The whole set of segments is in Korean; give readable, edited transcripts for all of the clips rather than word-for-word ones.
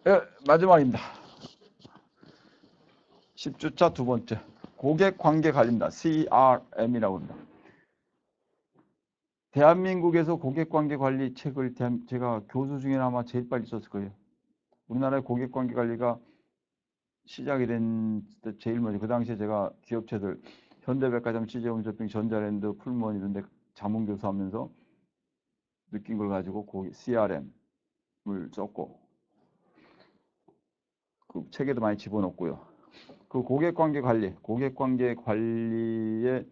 예, 마지막입니다. 10주차 두 번째. 고객관계관리입니다. CRM이라고 합니다. 대한민국에서 고객관계관리 책을 제가 교수 중에 아마 제일 빨리 썼을 거예요. 우리나라의 고객관계관리가 시작이 된 때 제일 먼저 그 당시에 제가 기업체들 현대백화점, CJ홈쇼핑, 전자랜드, 풀무원 이런 데 자문교수 하면서 느낀 걸 가지고 CRM을 썼고 그 책에도 많이 집어넣고요. 그 고객관계 관리의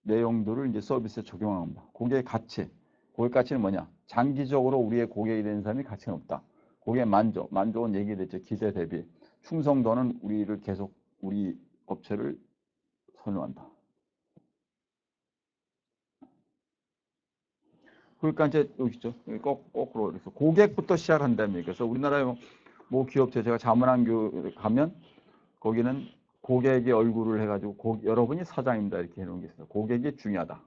내용들을 이제 서비스에 적용합니다. 고객 가치. 고객 가치는 뭐냐? 장기적으로 우리의 고객이 되는 사람이 가치는 없다. 고객 만족은 얘기됐죠. 기대 대비. 충성도는 우리를 계속 우리 업체를 선호한다. 그러니까 이제 여기 있죠. 거꾸로 그래서 고객부터 시작한다는 얘기죠. 그래서 우리나라의 뭐 기업체 제가 자문한 가면 거기는 고객의 얼굴을 해가지고 여러분이 사장입니다 이렇게 해놓은 게 있어요. 고객이 중요하다.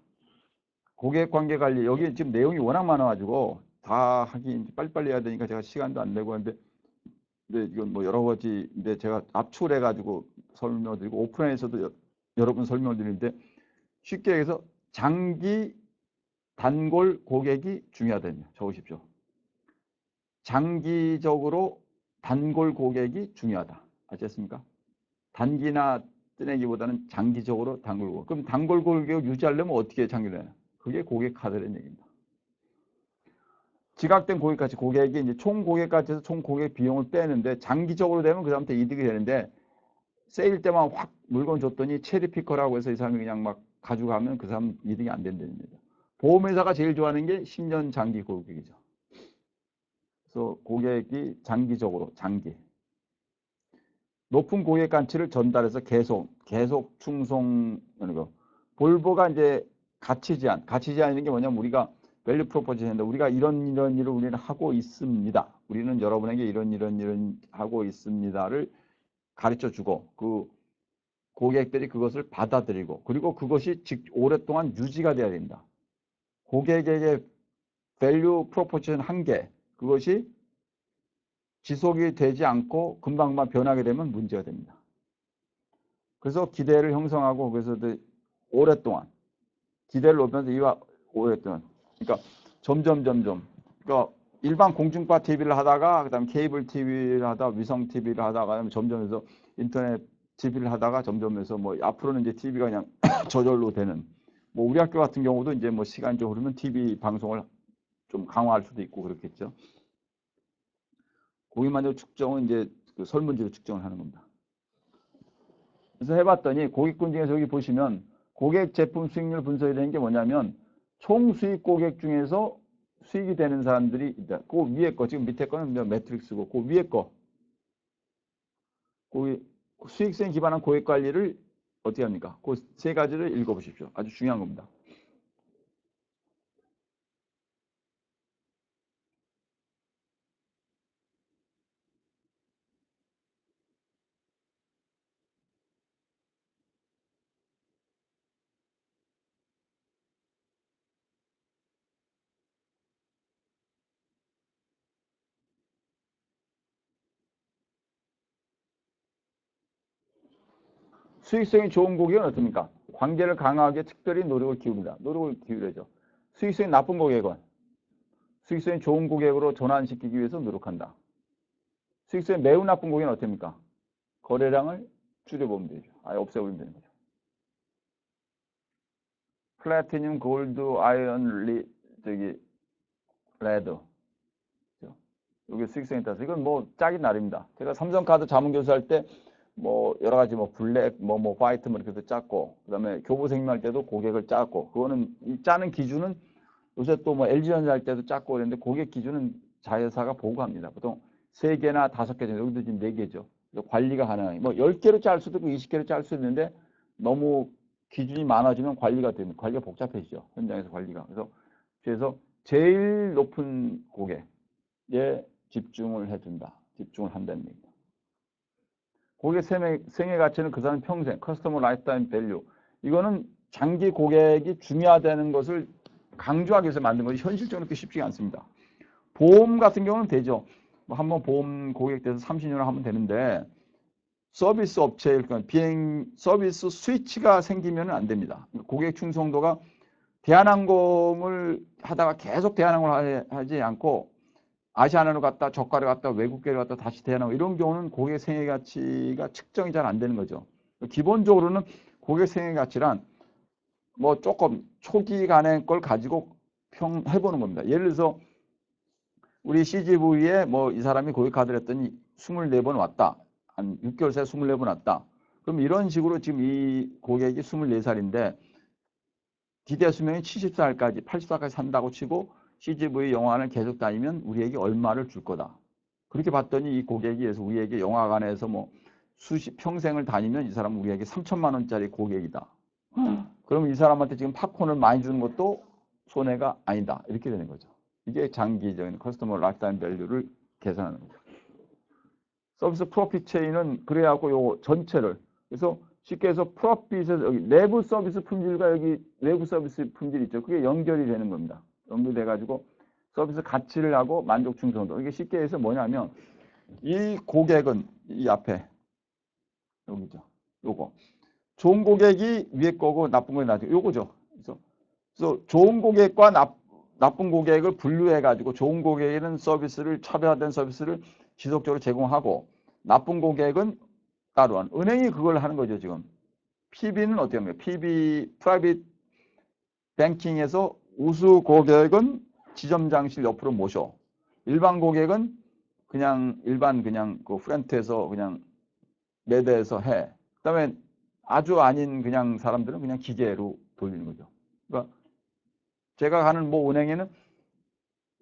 고객 관계 관리 여기 지금 내용이 워낙 많아가지고 다 하기 빨리빨리 해야 되니까 제가 시간도 안 내고 하는데 근데 이건 뭐 여러 가지 근데 제가 압축해가지고 설명드리고 오프라인에서도 여러 분 설명드리는데 쉽게 해서 장기 단골 고객이 중요하다며 적으십시오. 장기적으로 단골 고객이 중요하다. 아시겠습니까? 단기나 뜨내기보다는 장기적으로 단골 고객. 그럼 단골 고객을 유지하려면 어떻게 장기를 해요? 그게 고객 카드라는 얘기입니다. 지각된 고객까지 고객이 이제 총 고객까지 해서 총 고객 비용을 빼는데 장기적으로 되면 그 사람한테 이득이 되는데 세일 때만 확 물건 줬더니 체리피커라고 해서 이 사람이 그냥 막 가져가면 그 사람 이득이 안 된다는 얘기죠. 보험회사가 제일 좋아하는 게 10년 장기 고객이죠. 그래서 고객이 장기적으로 장기 높은 고객 가치를 전달해서 계속 충성하는 거. 볼보가 이제 가치 제한이라는 게 뭐냐면 우리가 밸류 프로포지션인데 우리가 이런 일을 우리는 하고 있습니다. 우리는 여러분에게 이런 하고 있습니다를 가르쳐 주고 그 고객들이 그것을 받아들이고 그리고 그것이 오랫동안 유지가 돼야 됩니다. 고객에게 밸류 프로포지션 한계 그것이 지속이 되지 않고 금방금방 변하게 되면 문제가 됩니다. 그래서 기대를 형성하고 그래서 오랫동안 기대를 높여서 이와 오랫동안 그러니까 점점 그러니까 일반 공중파 TV를 하다가 그다음 케이블 TV를 하다가 위성 TV를 하다가 점점 해서 인터넷 TV를 하다가 점점 해서 뭐 앞으로는 이제 TV가 그냥 저절로 되는 뭐 우리 학교 같은 경우도 이제 뭐 시간이 좀 흐르면 TV 방송을 좀 강화할 수도 있고 그렇겠죠. 고객만족 측정은 이제 그 설문지로 측정을 하는 겁니다. 그래서 해봤더니 고객군 중에서 여기 보시면 고객 제품 수익률 분석이 되는 게 뭐냐면 총 수익 고객 중에서 수익이 되는 사람들이 있다. 그 위에 거 지금 밑에 거는 매트릭스고 그 위에 거 수익성에 기반한 고객 관리를 어떻게 합니까? 그 세 가지를 읽어보십시오. 아주 중요한 겁니다. 수익성이 좋은 고객은 어떻습니까? 관계를 강화하게 특별히 노력을 기울입니다. 노력을 기울여죠. 수익성이 나쁜 고객은 수익성이 좋은 고객으로 전환시키기 위해서 노력한다. 수익성이 매우 나쁜 고객은 어떻습니까? 거래량을 줄여보면 되죠. 아예 없애버리면 되는 거죠. 플래티늄, 골드, 아이언, 레드. 이게 수익성에 따라서 이건 뭐 짝이 나릅니다. 제가 삼성카드 자문교수 할 때 뭐 여러 가지 뭐 블랙, 뭐 화이트 뭐 이렇게 해서 짰고 그다음에 교보생명 할 때도 고객을 짰고 그거는 이 짜는 기준은 요새 또 뭐 LG전자 할 때도 짰고 그랬는데 고객 기준은 자회사가 보고합니다. 보통 3개나 5개 정도 여기도 지금 4개죠. 관리가 가능하니 뭐 10개로 짤 수도 있고 20개로 짤 수도 있는데 너무 기준이 많아지면 관리가 복잡해지죠. 현장에서 관리가. 그래서 제일 높은 고객에 집중을 해준다. 집중을 한다는 얘기입니다. 고객 생애 가치는 그 사람 평생, 커스터머 라이프타임 밸류. 이거는 장기 고객이 중요하다는 것을 강조하기 위해서 만든 것이 현실적으로 그렇게 쉽지 않습니다. 보험 같은 경우는 되죠. 한번 보험 고객 돼서 30년 하면 되는데 서비스 업체, 그러니까 비행 서비스 스위치가 생기면 안 됩니다. 고객 충성도가 대한항공을 하다가 계속 대한항공을 하지 않고 아시아나로 갔다 저가를 갔다 외국계를 갔다 다시 대한항공 이런 경우는 고객 생애 가치가 측정이 잘 안 되는 거죠. 기본적으로는 고객 생애 가치란 뭐 조금 초기 간의 걸 가지고 해보는 겁니다. 예를 들어서 우리 CGV에 뭐 이 사람이 고객 카드를 했더니 24번 왔다. 한 6개월 사이에 24번 왔다. 그럼 이런 식으로 지금 이 고객이 24살인데 기대 수명이 70살까지, 80살까지 산다고 치고 CGV 영화관을 계속 다니면 우리에게 얼마를 줄 거다. 그렇게 봤더니 이 고객이 우리에게 영화관에서 뭐 평생을 다니면 이 사람은 우리에게 3천만 원짜리 고객이다. 그럼 이 사람한테 지금 팝콘을 많이 주는 것도 손해가 아니다. 이렇게 되는 거죠. 이게 장기적인 커스터머 라이프타임 밸류를 계산하는 거죠. 서비스 프로핏 체인은 그래갖고 요 전체를 그래서 쉽게 해서 프로핏에서 여기 내부 서비스 품질과 여기 외부 서비스 품질 있죠. 그게 연결이 되는 겁니다. 연결돼 가지고 서비스 가치를 하고 만족 충성도. 이게 쉽게 해서 뭐냐면 이 고객은 이 앞에 여기죠. 요거 좋은 고객이 위에 거고 나쁜 고객이 나중에 요거죠. 그래서 좋은 고객과 나쁜 고객을 분류해 가지고 좋은 고객에는 서비스를 차별화된 서비스를 지속적으로 제공하고 나쁜 고객은 따로 하는 은행이 그걸 하는 거죠. 지금 PB는 어떻게 합니까? PB 프라이빗 뱅킹에서 우수 고객은 지점 장실 옆으로 모셔. 일반 고객은 그냥 일반 그냥 그 프렌트에서 그냥 매대해서 해. 그다음에 아주 아닌 그냥 사람들은 그냥 기계로 돌리는 거죠. 그러니까 제가 가는 뭐 은행에는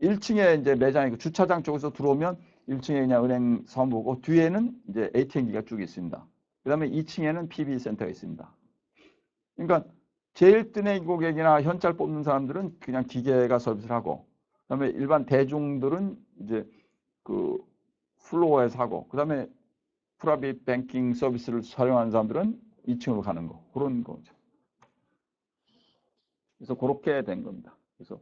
1층에 이제 매장이고 주차장 쪽에서 들어오면 1층에 그냥 은행 사무보고 뒤에는 이제 ATM기가 쭉 있습니다. 그다음에 2층에는 PB 센터가 있습니다. 그러니까 제일 뜬의 고객이나 현찰 뽑는 사람들은 그냥 기계가 서비스를 하고 그다음에 일반 대중들은 이제 그 플로어에서 하고 그다음에 프라이빗 뱅킹 서비스를 사용하는 사람들은 2층으로 가는 거 그런 거죠. 그래서 그렇게 된 겁니다. 그래서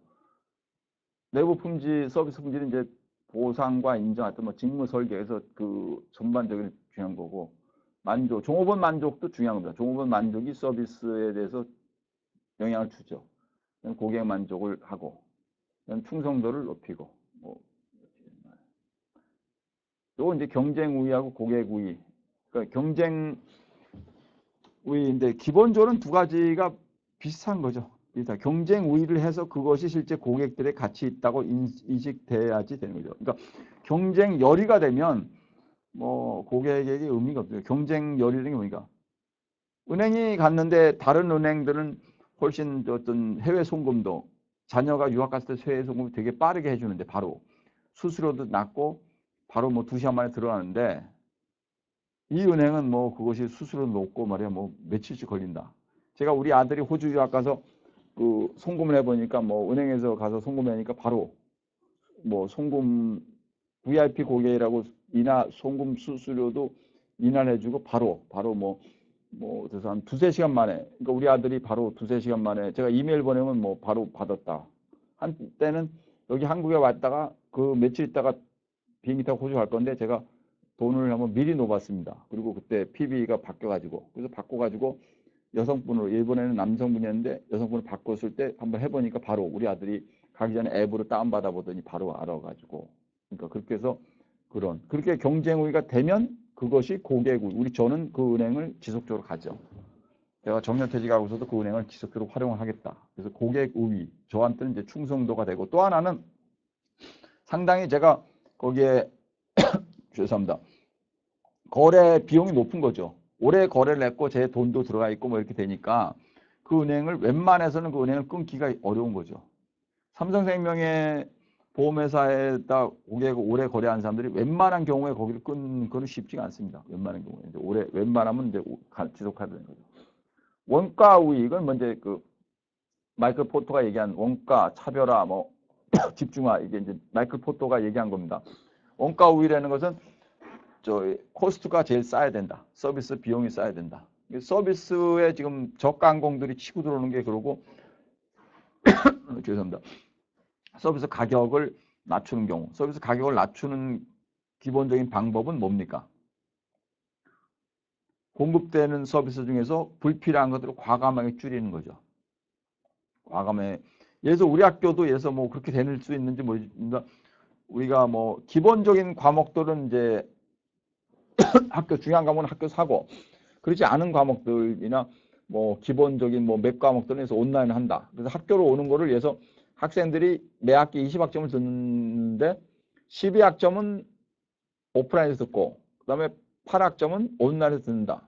내부 품질, 서비스 품질은 이제 보상과 인정, 하여튼 뭐 직무 설계에서 그 전반적인 중요한 거고 만족, 종업원 만족도 중요한 겁니다. 종업원 만족이 서비스에 대해서 영향을 주죠. 고객 만족을 하고 충성도를 높이고 뭐 요거 이제 경쟁 우위하고 고객 우위. 그러니까 경쟁 우위인데 기본적으로는 두 가지가 비슷한 거죠. 경쟁 우위를 해서 그것이 실제 고객들의 가치 있다고 인식돼야지 되는 거죠. 그러니까 경쟁 열의가 되면 뭐 고객에게 의미가 없어요. 경쟁 열의라는 게 뭐니까 은행이 갔는데 다른 은행들은 훨씬 어떤 해외 송금도 자녀가 유학 갔을 때 해외 송금을 되게 빠르게 해주는데 바로 수수료도 낮고 바로 뭐 2시간 만에 들어가는데 이 은행은 뭐 그것이 수수료도 높고 말이야 뭐 며칠씩 걸린다. 제가 우리 아들이 호주 유학 가서 그 송금을 해보니까 뭐 은행에서 가서 송금하니까 바로 뭐 송금 VIP 고객이라고 송금 수수료도 인하해주고 바로 그래서 한 2-3시간 만에 그러니까 우리 아들이 바로 2-3시간 만에 제가 이메일 보내면 뭐 바로 받았다. 한때는 여기 한국에 왔다가 그 며칠 있다가 비행기 타고 호주 갈 건데 제가 돈을 한번 미리 놓았습니다. 그리고 그때 PB가 바뀌어가지고 그래서 바꿔가지고 여성분으로 일본에는 남성분이었는데 여성분을 바꿨을 때 한번 해보니까 바로 우리 아들이 가기 전에 앱으로 다운받아 보더니 바로 알아가지고 그러니까 그렇게 해서 그렇게 경쟁 우위가 되면 그것이 고객 우위. 저는 그 은행을 지속적으로 가죠. 제가 정년퇴직하고서도 그 은행을 지속적으로 활용을 하겠다. 그래서 고객 우위 저한테는 이제 충성도가 되고 또 하나는 상당히 제가 거기에 죄송합니다. 거래 비용이 높은 거죠. 오래 거래를 했고 제 돈도 들어가 있고 뭐 이렇게 되니까 그 은행을 웬만해서는 그 은행을 끊기가 어려운 거죠. 삼성생명의 보험회사에다 고객을 오래 거래하는 사람들이 웬만한 경우에 거기를 끊는 건 쉽지가 않습니다. 웬만한 경우에 이제 웬만하면 이제 지속해야 되는 거죠. 원가 우위 이건 먼저 그 마이클 포터가 얘기한 원가 차별화 뭐 집중화 이게 이제 마이클 포터가 얘기한 겁니다. 원가 우위라는 것은 코스트가 제일 싸야 된다. 서비스 비용이 싸야 된다. 서비스에 지금 저가 항공들이 치고 들어오는 게 그러고 죄송합니다. 서비스 가격을 낮추는 경우, 서비스 가격을 낮추는 기본적인 방법은 뭡니까? 공급되는 서비스 중에서 불필요한 것들을 과감하게 줄이는 거죠. 과감하게. 예를 들어 우리 학교도 예를 들어 뭐 그렇게 될 수 있는지 모르겠습니다. 우리가 뭐 기본적인 과목들은 이제 학교 중요한 과목은 학교 사고 그렇지 않은 과목들이나 뭐 기본적인 뭐 몇 과목들은 해서 온라인 한다. 그래서 학교로 오는 거를 위해서 학생들이 매 학기 20학점을 듣는데 12학점은 오프라인에서 듣고 그다음에 8학점은 온라인에서 듣는다.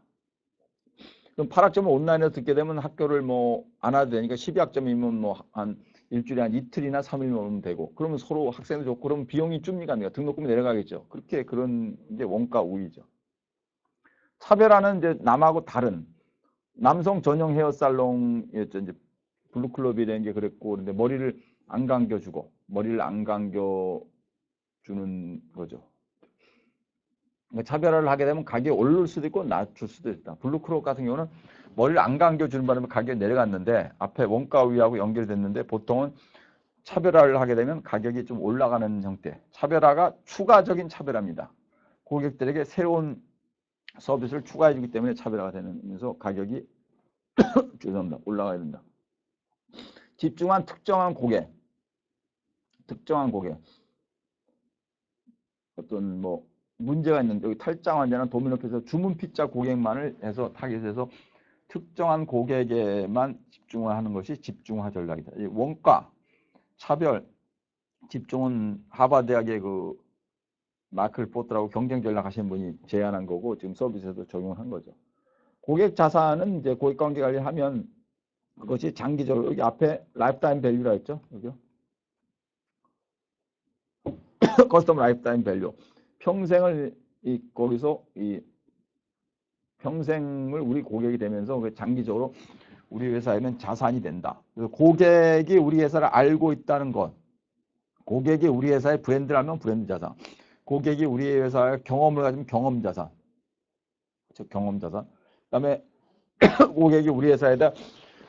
그럼 8학점을 온라인에서 듣게 되면 학교를 뭐 안 와도 되니까 12학점이면 뭐 한 일주일에 한 이틀이나 3일 오면 되고 그러면 서로 학생도 좋고 그러면 비용이 줍니까? 등록금이 내려가겠죠. 그렇게 그런 이제 원가 우위죠. 차별화는 이제 남하고 다른 남성 전용 헤어살롱이었죠. 이제 블루클럽이라는 게 그랬고 그런데 머리를 안 감겨주고 머리를 안 감겨주는 거죠. 그러니까 차별화를 하게 되면 가격이 오를 수도 있고 낮출 수도 있다. 블루클럽 같은 경우는 머리를 안 감겨주는 바람에 가격이 내려갔는데 앞에 원가 우위하고 연결됐는데 보통은 차별화를 하게 되면 가격이 좀 올라가는 형태. 차별화가 추가적인 차별화입니다. 고객들에게 새로운 서비스를 추가해 주기 때문에 차별화가 되면서 가격이 죄송합니다. 올라가야 된다. 집중한 특정한 고객. 어떤 뭐 문제가 있는데 여기 탈장 환자나 도미노피에서 주문 피자 고객만을 해서 타깃해서 특정한 고객에만 집중을 하는 것이 집중화 전략이다. 이 원가, 차별, 집중은 하버드 대학의 그 마클 포트라고 경쟁 전략 하시는 분이 제안한 거고 지금 서비스에도 적용한 거죠. 고객 자산은 이제 고객 관계 관리하면 그것이 장기적으로 여기 앞에 라이프타임 밸류라 했죠. 여기요. 커스텀 라이프타임 밸류. 평생을 거기서 평생을 우리 고객이 되면서 장기적으로 우리 회사에는 자산이 된다. 그래서 고객이 우리 회사를 알고 있다는 것. 고객이 우리 회사의 브랜드라면 브랜드 자산. 고객이 우리 회사의 경험을 가지면 경험 자산. 즉 경험 자산. 그다음에 고객이 우리 회사에다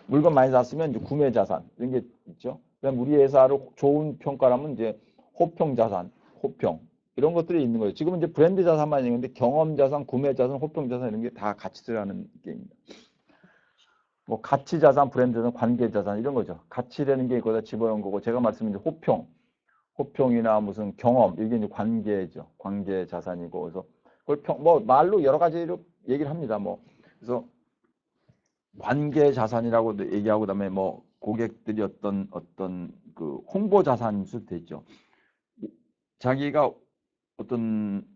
물건 많이 샀으면 이제 구매 자산 이런 게 있죠. 그다음 우리 회사로 좋은 평가라면 이제 호평 자산, 호평 이런 것들이 있는 거예요. 지금은 이제 브랜드 자산만 있는데 경험 자산, 구매 자산, 호평 자산 이런 게 다 같이 들어가는 게입니다. 뭐 가치 자산, 브랜드 자산, 관계 자산 이런 거죠. 가치라는 게 거기다 집어넣은 거고 제가 말씀드린 호평, 호평이나 무슨 경험 이게 이제 관계죠. 관계 자산이고 그래서 그걸 뭐 말로 여러 가지로 얘기를 합니다. 뭐 그래서 관계 자산이라고도 얘기하고 그다음에 뭐 고객들이 어떤 그 홍보 자산일 수도 있죠. 자기가 어떤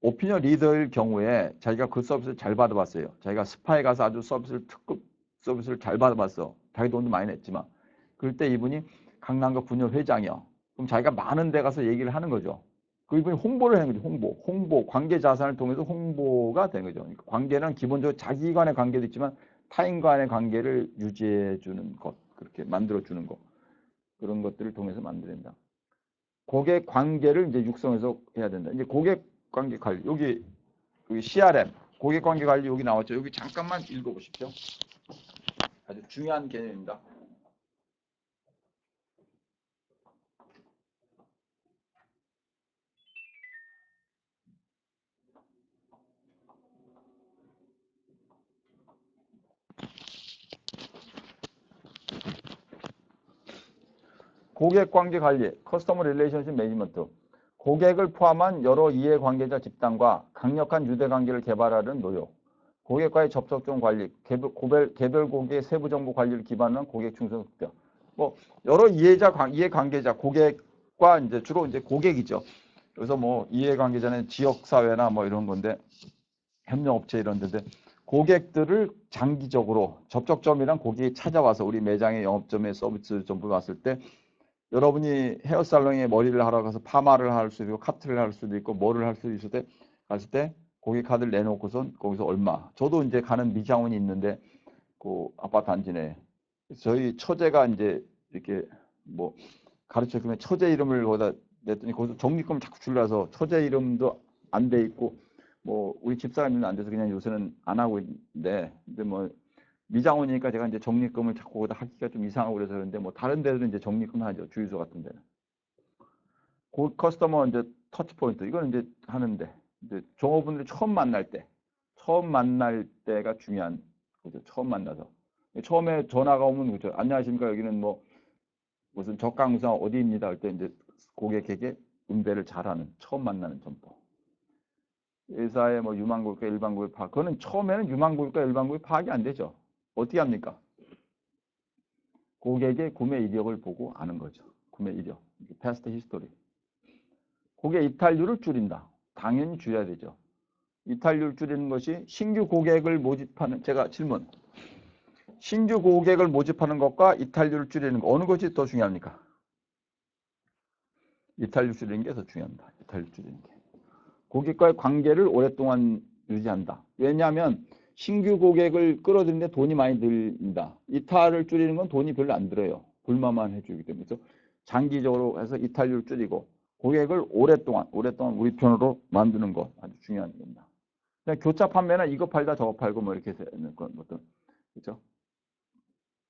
오피니언 리더일 경우에 자기가 그 서비스를 잘 받아봤어요. 자기가 스파에 가서 아주 특급 서비스를 잘 받아봤어. 자기 돈도 많이 냈지만. 그럴 때 이분이 강남구 분녀 회장이요. 그럼 자기가 많은 데 가서 얘기를 하는 거죠. 그 이분이 홍보를 하는 거죠. 홍보, 관계 자산을 통해서 홍보가 되는 거죠. 그러니까 관계는 기본적으로 자기 간의 관계도 있지만 타인 간의 관계를 유지해 주는 것, 그렇게 만들어 주는 것. 그런 것들을 통해서 만든다. 고객 관계를 이제 육성해서 해야 된다. 이제 고객 관계 관리. 여기 CRM, 고객 관계 관리 여기 나왔죠. 여기 잠깐만 읽어 보십시오. 아주 중요한 개념입니다. 고객 관계 관리, 커스터머 릴레이션십 매니지먼트. 고객을 포함한 여러 이해관계자 집단과 강력한 유대관계를 개발하는 노력. 고객과의 접촉점 관리, 개별 고객의 세부 정보 관리를 기반으로 한 고객 충성 습득. 뭐 여러 이해관계자, 고객과 이제 주로 이제 고객이죠. 그래서 뭐 이해관계자는 지역사회나 뭐 이런 건데 협력업체 이런 데인데 고객들을 장기적으로 접촉점이란 고객이 찾아와서 우리 매장의 영업점에 서비스 전부 왔을 때 여러분이 헤어살롱에 머리를 하러 가서 파마를 할 수도 있고 카트를 할 수도 있고 뭐를 할 수도 있을 때 갔을 때 고객 카드를 내놓고선 거기서 얼마. 저도 이제 가는 미장원이 있는데 그 아파트 단지 내 저희 처제가 이제 이렇게 뭐 가르쳐 주면 처제 이름을 거기다 냈더니 거기서 적립금 자꾸 줄라서 처제 이름도 안 돼 있고 뭐 우리 집사람은 안 돼서 그냥 요새는 안 하고 있는데 근데 뭐 미장원이니까 제가 이제 적립금을 자꾸 거기다 하기가 좀 이상하고 그래서 그런데 뭐 다른 데들은 이제 적립금 하죠. 주유소 같은 데는. 그 커스터머 이제 터치 포인트. 이거는 이제 하는데, 이제 종업원들이 처음 만날 때가 중요한 거죠. 처음 만나서. 처음에 전화가 오면, 그죠. 안녕하십니까. 여기는 뭐, 무슨 적강무상 어디입니다. 할 때 이제 고객에게 응대를 잘하는, 처음 만나는 점포. 회사의 뭐 유망고객과 일반고객 파악. 그거는 처음에는 유망고객과 일반고객 파악이 안 되죠. 어떻게 합니까? 고객의 구매 이력을 보고 아는 거죠. 구매 이력. 패스트 히스토리. 고객 이탈률을 줄인다. 당연히 줄여야 되죠. 이탈률 줄이는 것이 신규 고객을 모집하는, 제가 질문. 신규 고객을 모집하는 것과 이탈률을 줄이는 것, 어느 것이 더 중요합니까? 이탈률 줄이는 게 더 중요합니다. 이탈률 줄이는 게. 고객과의 관계를 오랫동안 유지한다. 왜냐하면 신규 고객을 끌어들이는데 돈이 많이 듭니다. 이탈을 줄이는 건 돈이 별로 안 들어요. 불만만 해주기 때문에. 그래서 장기적으로 해서 이탈률 줄이고 고객을 오랫동안 우리 편으로 만드는 것 아주 중요한 겁니다. 그냥 교차 판매나 이거 팔다 저거 팔고 뭐 이렇게 되는 건 어떤 그렇죠?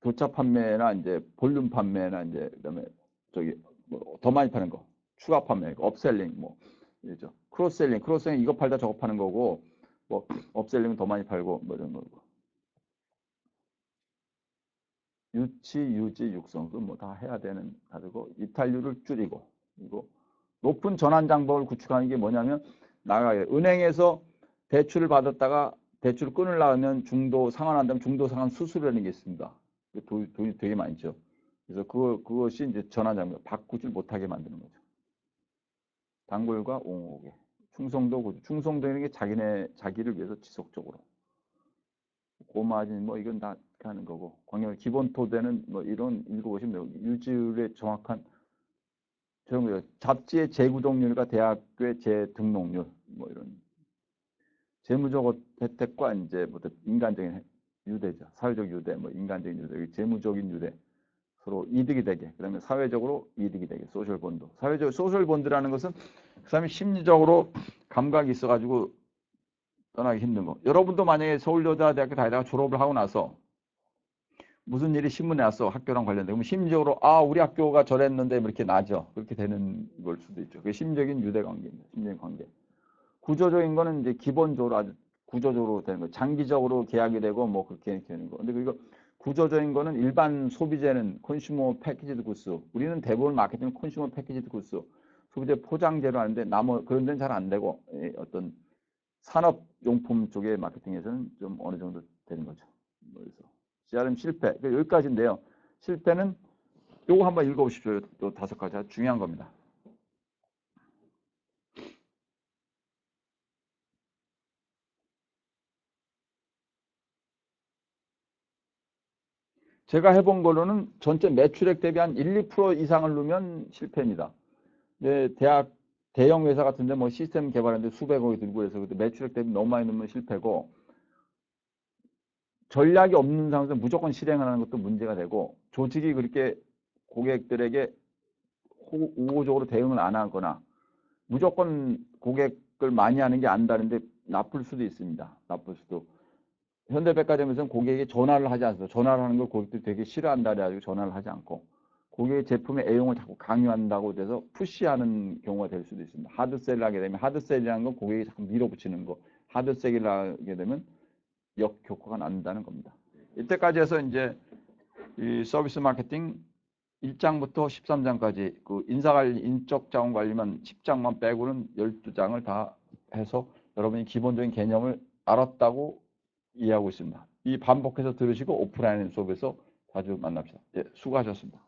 교차 판매나 이제 볼륨 판매나 이제 그다음에 저기 뭐 더 많이 파는 거, 추가 판매, 업셀링 뭐 그렇죠? 크로스셀링 이거 팔다 저거 파는 거고 뭐 업셀링은 더 많이 팔고 뭐 이런 거고. 유치, 유지, 육성도 뭐 다 해야 되는 다르고 이탈률을 줄이고 그리고 높은 전환 장벽을 구축하는 게 뭐냐면 나가게 은행에서 대출을 받았다가 대출을 끊으려면 중도 상환한다면 중도 상환 수수료라는 게 있습니다. 돈이 되게 많죠. 그래서 그것이 이제 전환 장벽 바꾸질 못하게 만드는 거죠. 단골과 옹호계, 충성도 이런 게 자기를 위해서 지속적으로 고마진 뭐 이건 다 하는 거고 광역 기본 토대는 뭐 이런 읽어보시면 유지율의 정확한 저런 거요. 잡지의 재구독률과 대학교의 재등록률 뭐 이런 재무적 혜택과 이제 뭐 인간적인 유대죠. 사회적 유대, 뭐 인간적인 유대, 재무적인 유대 서로 이득이 되게 그다음에 사회적으로 이득이 되게 소셜 본드. 사회적 소셜 본드라는 것은 그 사람이 심리적으로 감각이 있어가지고 떠나기 힘든 거. 여러분도 만약에 서울여자대학교 다니다가 졸업을 하고 나서 무슨 일이 신문에 왔어 학교랑 관련된 그럼 심리적으로 우리 학교가 저랬는데 뭐 이렇게 나죠. 그렇게 되는 걸 수도 있죠. 그게 심적인 유대 관계입니다. 심적인 관계. 구조적인 거는 이제 기본적으로 아주 구조적으로 되는 거. 장기적으로 계약이 되고 뭐 그렇게 되는 거. 근데 그거 구조적인 거는 일반 소비재는 컨슈머 패키지드 구스. 우리는 대부분 마케팅은 컨슈머 패키지드 구스. 소비재 포장재로 하는데 그런 데는 잘 안 되고 어떤 산업용품 쪽의 마케팅에서는 좀 어느 정도 되는 거죠. 그래서 CRM 실패. 여기까지인데요. 실패는 요거 한번 읽어보십시오. 또 5가지 중요한 겁니다. 제가 해본 걸로는 전체 매출액 대비 한 1, 2% 이상을 넣으면 실패입니다. 네, 대형 회사 같은데 뭐 시스템 개발하는데 수백억이 들고 해서 매출액 대비 너무 많이 넣으면 실패고 전략이 없는 상황에서 무조건 실행하는 것도 문제가 되고 조직이 그렇게 고객들에게 우호적으로 대응을 안 하거나 무조건 고객을 많이 하는 게 안다는데 나쁠 수도 있습니다. 나쁠 수도. 현대백화점에서는 고객에게 전화를 하지 않습니다. 전화를 하는 걸 고객들이 되게 싫어한다 그래가지고 전화를 하지 않고 고객의 제품의 애용을 자꾸 강요한다고 돼서 푸시하는 경우가 될 수도 있습니다. 하드셀을 하게 되면 하드셀이라는 건 고객이 자꾸 밀어붙이는 거. 하드셀을 하게 되면 역효과가 난다는 겁니다. 이때까지 해서 이제 이 서비스 마케팅 1장부터 13장까지 그 인사관리, 인적 자원 관리만 10장만 빼고는 12장을 다 해서 여러분이 기본적인 개념을 알았다고 이해하고 있습니다. 이 반복해서 들으시고 오프라인 수업에서 자주 만납시다. 예, 수고하셨습니다.